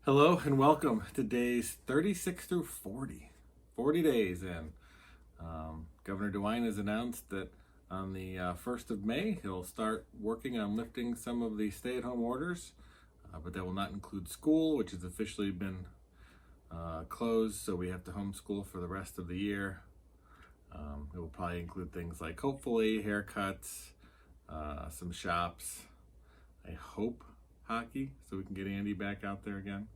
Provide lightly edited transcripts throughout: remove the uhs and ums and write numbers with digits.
Hello and welcome to days 36 through 40 days in. Governor DeWine has announced that on the 1st of May, he'll start working on lifting some of the stay-at-home orders, but that will not include school, which has officially been closed, so we have to homeschool for the rest of the year. It will probably include things like, hopefully, haircuts, some shops, I hope hockey, so we can get Andy back out there again.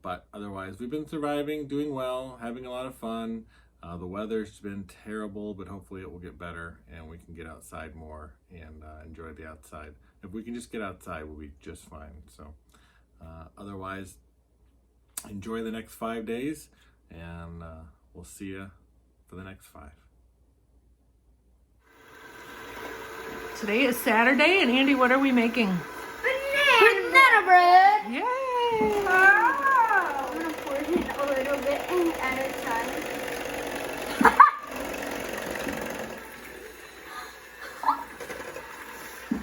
But otherwise, we've been surviving, doing well, having a lot of fun. The weather's been terrible, but hopefully it will get better and we can get outside more and enjoy the outside. If we can just get outside, we'll be just fine. So otherwise, enjoy the next 5 days and we'll see you for the next 5. Today is Saturday, and Andy, what are we making? Banana bread! Yay! Oh, I'm gonna pour it in a little bit and at a time.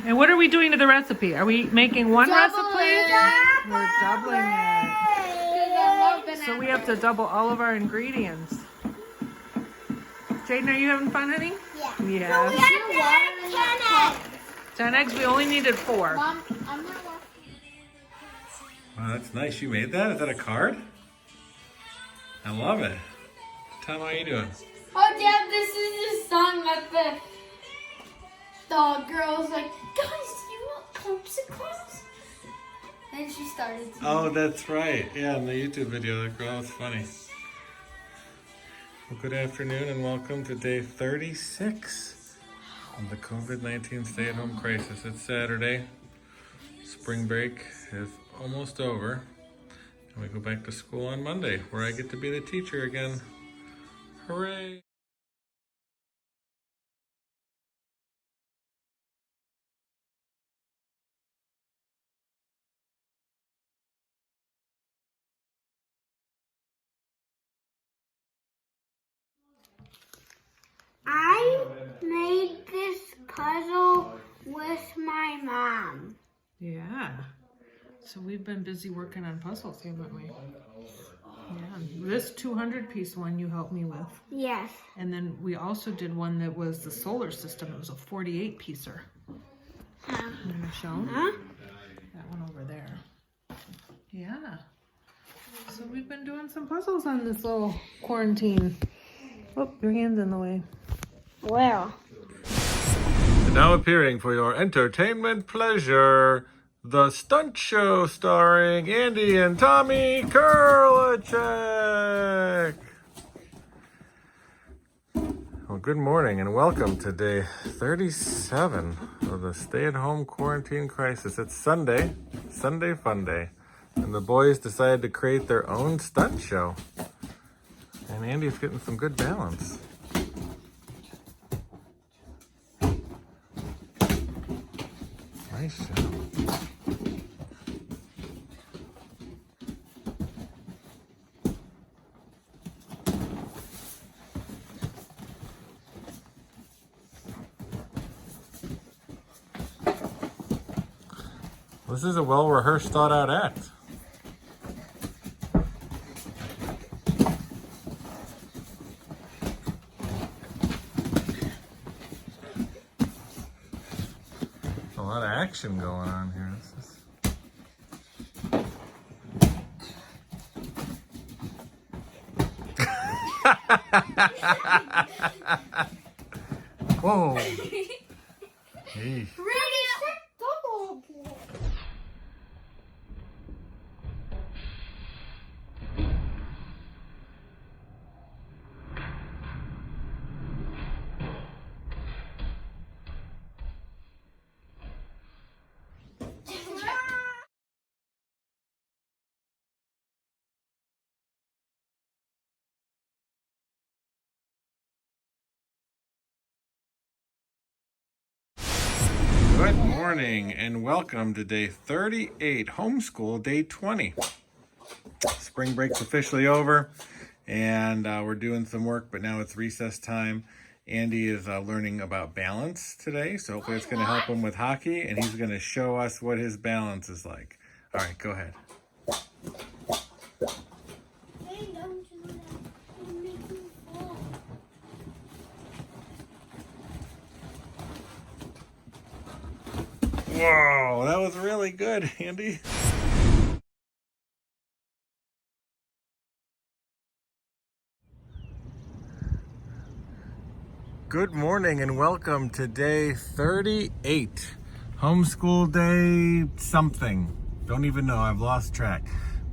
And what are we doing to the recipe? Are we making one recipe? We're doubling it. So we have to double all of our ingredients. Jaden, are you having fun, honey? Yeah. Yeah. We have 10 eggs, we only needed 4. Mom, I'm gonna walk. Wow, that's nice. You made that? Is that a card? I love it. Tom, how are you doing? Oh, Dad, this is the song that the girl's like, guys, do you want popsicles? And she started to. Oh, that's right. Yeah, in the YouTube video, that girl was funny. Well, good afternoon and welcome to day 36 of the COVID-19 stay-at-home crisis. It's Saturday. Spring break is almost over. And we go back to school on Monday, where I get to be the teacher again. Hooray! I made this puzzle with my mom. Yeah. So we've been busy working on puzzles, haven't we? Yeah. This 200-piece one you helped me with. Yes. And then we also did one that was the solar system. It was a 48-piecer. You want to show? Huh? That one over there. Yeah. So we've been doing some puzzles on this little quarantine. Oh, your hand's in the way. Well. And now appearing for your entertainment pleasure, the stunt show starring Andy and Tommy Kurly. Well, good morning and welcome to day 37 of the stay-at-home quarantine crisis. It's Sunday fun day, and the boys decided to create their own stunt show. And Andy's getting some good balance. Nice show. This is a well-rehearsed, thought-out act. A lot of action going on here. Whoa. Hey. Ready, set, double. Good morning and welcome to day 38, homeschool day 20. Spring break's officially over and we're doing some work, but now it's recess time. Andy is learning about balance today, so hopefully it's going to help him with hockey, and he's going to show us what his balance is like. All right, go ahead. Hey, don't do that. It'll make me fall. Whoa, that was really good, Andy. Good morning and welcome to day 38. Homeschool day something. Don't even know, I've lost track.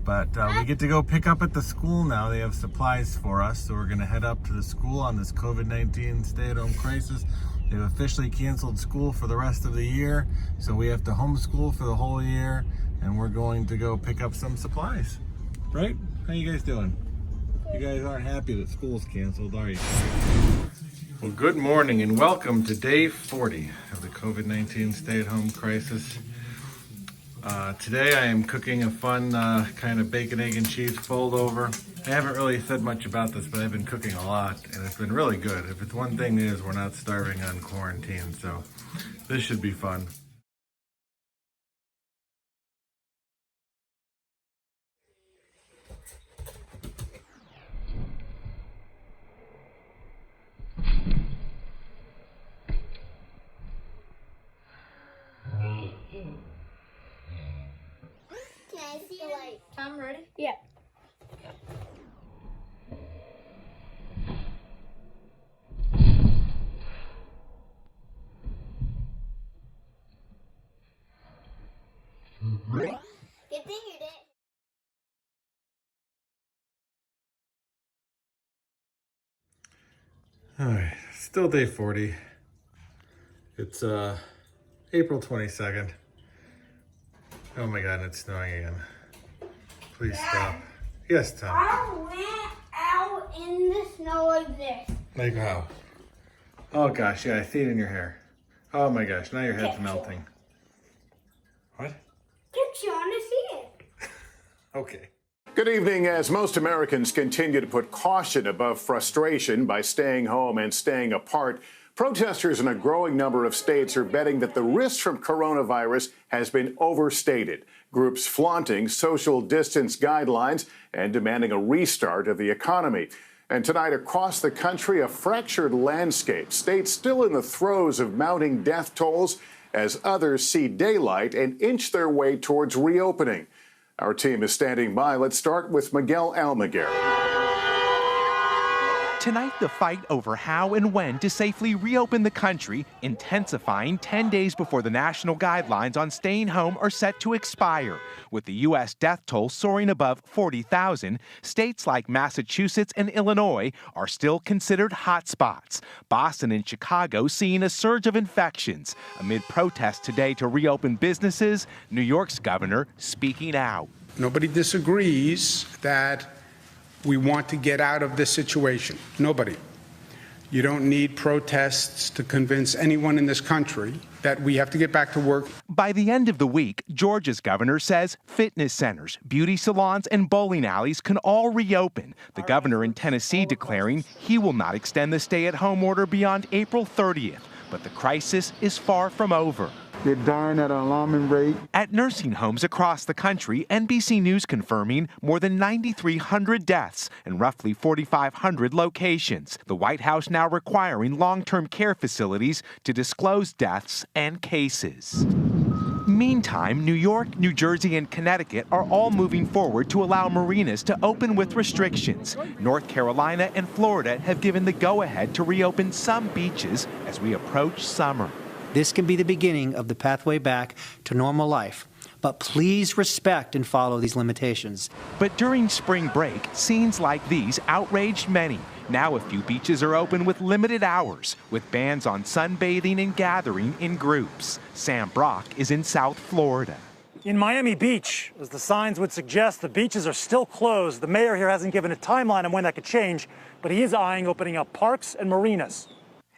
But we get to go pick up at the school now. They have supplies for us, so we're gonna head up to the school on this COVID-19 stay-at-home crisis. They've officially canceled school for the rest of the year, so we have to homeschool for the whole year, and we're going to go pick up some supplies. Right? How you guys doing? You guys aren't happy that school's canceled, are you? Well, good morning and welcome to day 40 of the COVID-19 stay-at-home crisis. Today I am cooking a fun kind of bacon, egg, and cheese fold over. I haven't really said much about this, but I've been cooking a lot and it's been really good. If it's one thing, it is we're not starving on quarantine, so this should be fun. Can I see the light? Tom, ready? Yeah. Good thing you did. Alright, still day 40. It's April 22nd. Oh my god, it's snowing again. Please stop. Yes, Tom. I went out in the snow like this. Like how? Oh gosh, yeah, I see it in your hair. Oh my gosh, now your head's melting. What? Did you want to see it? Okay. Good evening. As most Americans continue to put caution above frustration by staying home and staying apart, protesters in a growing number of states are betting that the risk from coronavirus has been overstated. Groups flaunting social distance guidelines and demanding a restart of the economy. And tonight across the country, a fractured landscape. States still in the throes of mounting death tolls as others see daylight and inch their way towards reopening. Our team is standing by. Let's start with Miguel Almaguer. Tonight, the fight over how and when to safely reopen the country, intensifying 10 days before the national guidelines on staying home are set to expire. With the U.S. death toll soaring above 40,000, states like Massachusetts and Illinois are still considered hotspots. Boston and Chicago seeing a surge of infections. Amid protests today to reopen businesses, New York's governor speaking out. Nobody disagrees that we want to get out of this situation. Nobody. You don't need protests to convince anyone in this country that we have to get back to work. By the end of the week, Georgia's governor says fitness centers, beauty salons, and bowling alleys can all reopen. The governor in Tennessee declaring he will not extend the stay-at-home order beyond April 30th. But the crisis is far from over. They're dying at an alarming rate. At nursing homes across the country, NBC News confirming more than 9,300 deaths in roughly 4,500 locations. The White House now requiring long-term care facilities to disclose deaths and cases. Meantime, New York, New Jersey, and Connecticut are all moving forward to allow marinas to open with restrictions. North Carolina and Florida have given the go-ahead to reopen some beaches as we approach summer. This can be the beginning of the pathway back to normal life. But please respect and follow these limitations. But during spring break, scenes like these outraged many. Now a few beaches are open with limited hours, with bans on sunbathing and gathering in groups. Sam Brock is in South Florida. In Miami Beach, as the signs would suggest, the beaches are still closed. The mayor here hasn't given a timeline on when that could change, but he is eyeing opening up parks and marinas.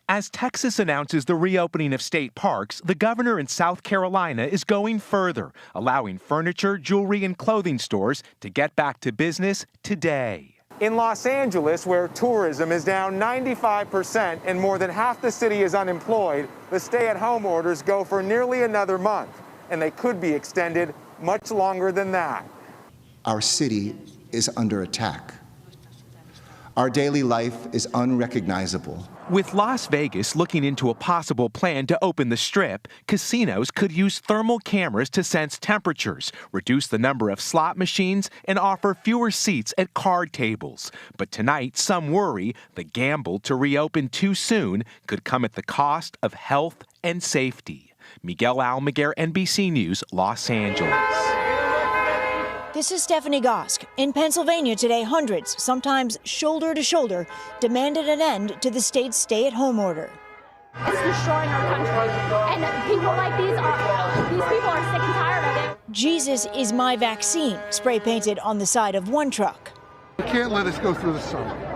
As Texas announces the reopening of state parks, the governor in South Carolina is going further, allowing furniture, jewelry, and clothing stores to get back to business today. In Los Angeles, where tourism is down 95% and more than half the city is unemployed, the stay-at-home orders go for nearly another month, and they could be extended much longer than that. our city is under attack. Our daily life is unrecognizable. With Las Vegas looking into a possible plan to open the Strip, casinos could use thermal cameras to sense temperatures, reduce the number of slot machines, and offer fewer seats at card tables. But tonight, some worry the gamble to reopen too soon could come at the cost of health and safety. Miguel Almaguer, NBC News, Los Angeles. This is Stephanie Gosk. In Pennsylvania today, hundreds, sometimes shoulder to shoulder, demanded an end to the state's stay-at-home order. It's destroying our country, and people like these people are sick and tired of it. Jesus is my vaccine, spray painted on the side of one truck. We can't let us go through the summer.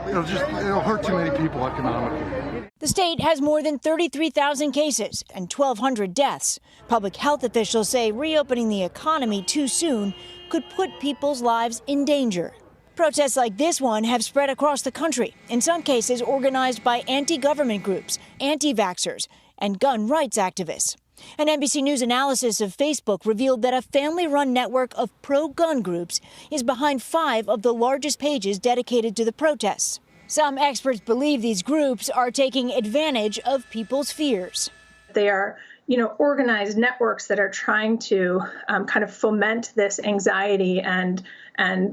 It'll hurt too many people economically. The state has more than 33,000 cases and 1,200 deaths. Public health officials say reopening the economy too soon could put people's lives in danger. Protests like this one have spread across the country, in some cases organized by anti-government groups, anti-vaxxers, and gun rights activists. An NBC News analysis of Facebook revealed that a family-run network of pro-gun groups is behind 5 of the largest pages dedicated to the protests. Some experts believe these groups are taking advantage of people's fears. They are organized networks that are trying to kind of foment this anxiety and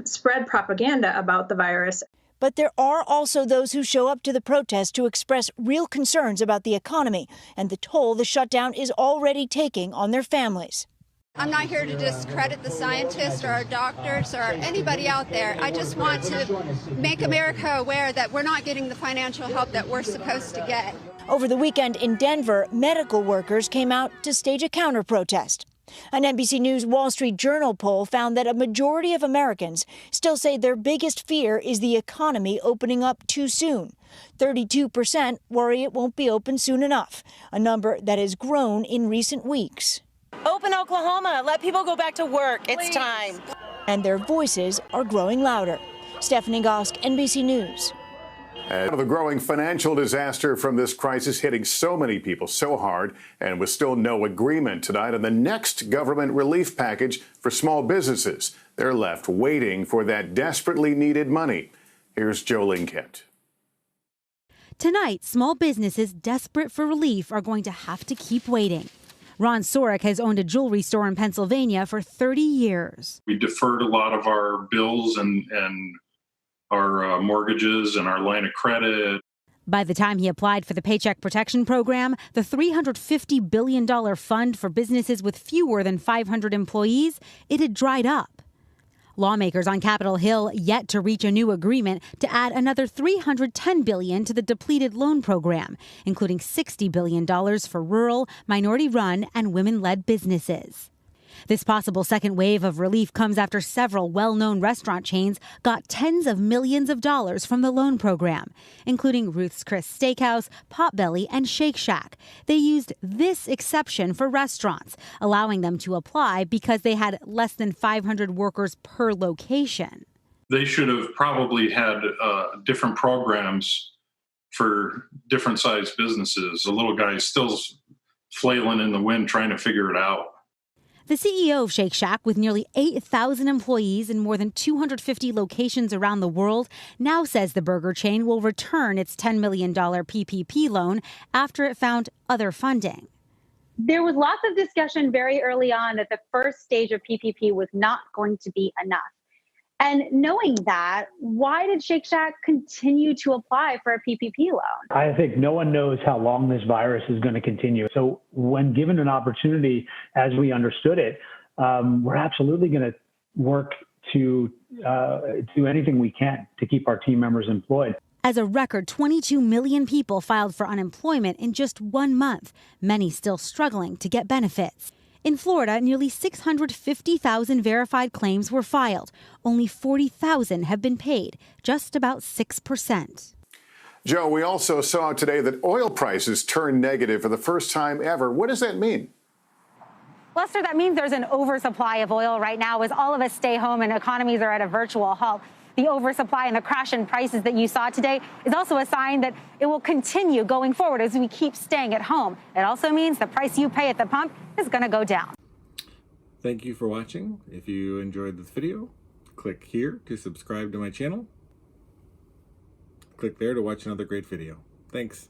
spread propaganda about the virus. But there are also those who show up to the protest to express real concerns about the economy and the toll the shutdown is already taking on their families. I'm not here to discredit the scientists or our doctors or anybody out there. I just want to make America aware that we're not getting the financial help that we're supposed to get. Over the weekend in Denver, medical workers came out to stage a counter-protest. An NBC News Wall Street Journal poll found that a majority of Americans still say their biggest fear is the economy opening up too soon. 32% worry it won't be open soon enough, a number that has grown in recent weeks. Open Oklahoma. Let people go back to work. It's time. And their voices are growing louder. Stephanie Gosk, NBC News. The growing financial disaster from this crisis hitting so many people so hard, and with still no agreement tonight on the next government relief package for small businesses. They're left waiting for that desperately needed money. Here's Joe Linkett. Tonight, small businesses desperate for relief are going to have to keep waiting. Ron Sorek has owned a jewelry store in Pennsylvania for 30 years. We deferred a lot of our bills and our mortgages and our line of credit. By the time he applied for the Paycheck Protection Program, the $350 billion fund for businesses with fewer than 500 employees, it had dried up. Lawmakers on Capitol Hill yet to reach a new agreement to add another $310 billion to the depleted loan program, including $60 billion for rural, minority-run, and women-led businesses. This possible second wave of relief comes after several well-known restaurant chains got tens of millions of dollars from the loan program, including Ruth's Chris Steakhouse, Potbelly, and Shake Shack. They used this exception for restaurants, allowing them to apply because they had less than 500 workers per location. They should have probably had different programs for different sized businesses. The little guy is still flailing in the wind trying to figure it out. The CEO of Shake Shack, with nearly 8,000 employees in more than 250 locations around the world, now says the burger chain will return its $10 million PPP loan after it found other funding. There was lots of discussion very early on that the first stage of PPP was not going to be enough. And knowing that, why did Shake Shack continue to apply for a PPP loan? I think no one knows how long this virus is going to continue. So when given an opportunity, as we understood it, we're absolutely going to work to do anything we can to keep our team members employed. As a record, 22 million people filed for unemployment in just 1 month, many still struggling to get benefits. In Florida, nearly 650,000 verified claims were filed. Only 40,000 have been paid, just about 6%. Joe, we also saw today that oil prices turned negative for the first time ever. What does that mean? Lester, that means there's an oversupply of oil right now as all of us stay home and economies are at a virtual halt. The oversupply and the crash in prices that you saw today is also a sign that it will continue going forward as we keep staying at home. It also means the price you pay at the pump is going to go down. Thank you for watching. If you enjoyed this video, Click here to subscribe to my channel. Click there to watch another great video. Thanks.